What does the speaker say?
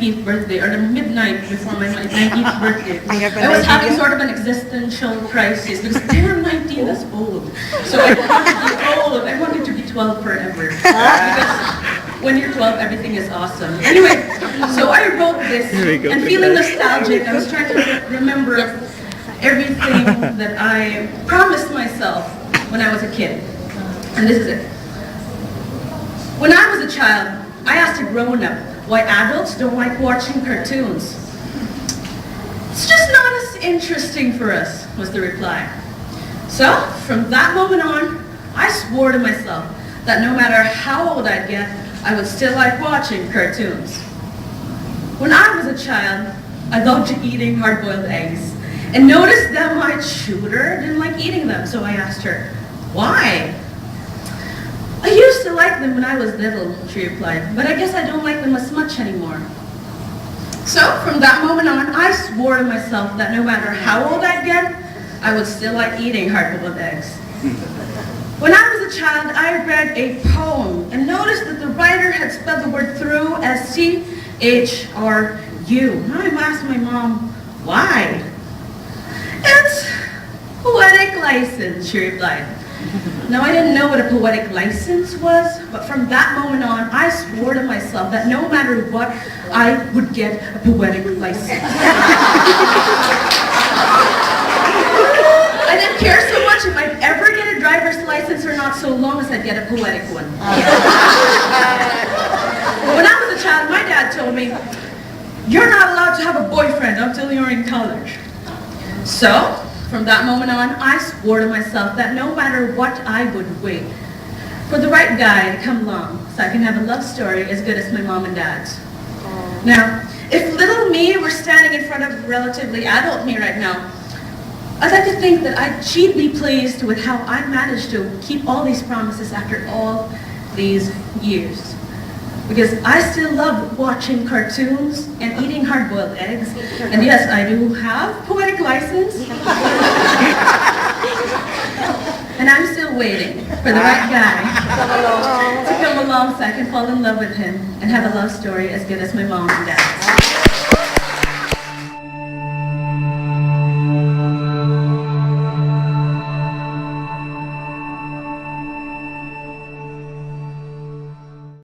19th birthday, or the midnight before my 19th birthday, I was having sort of an existential crisis because damn, 19 is old. So I wanted to be old. I wanted to be 12 forever. Because when you're 12, everything is awesome. Anyway, so I wrote this, and feeling nostalgic, I was trying to remember everything that I promised myself when I was a kid. And this is it. When I was a child, I asked a grown-up why adults don't like watching cartoons. It's just not as interesting for us, was the reply. So, from that moment on, I swore to myself that no matter how old I'd get, I would still like watching cartoons. When I was a child, I loved eating hard-boiled eggs, and noticed that my tutor didn't like eating them, so I asked her, why? I used to like them when I was little, she replied, but I guess I don't like them as much anymore. So, from that moment on, I swore to myself that no matter how old I'd get, I would still like eating hard-boiled eggs. When I was a child, I read a poem and noticed that the writer had spelled the word through as C-H-R-U. Now I asked my mom, why? It's poetic license, she replied. Now, I didn't know what a poetic license was, but from that moment on, I swore to myself that no matter what, I would get a poetic license. I didn't care so much if I'd ever get a driver's license or not, so long as I'd get a poetic one. When I was a child, my dad told me, you're not allowed to have a boyfriend until you're in college. So, from that moment on, I swore to myself that no matter what, I would wait for the right guy to come along so I can have a love story as good as my mom and dad's. Now, if little me were standing in front of relatively adult me right now, I'd like to think that she'd be pleased with how I managed to keep all these promises after all these years. Because I still love watching cartoons and eating hard-boiled eggs. And yes, I do have poetic license. And I'm still waiting for the right guy to come along so I can fall in love with him and have a love story as good as my mom and dad.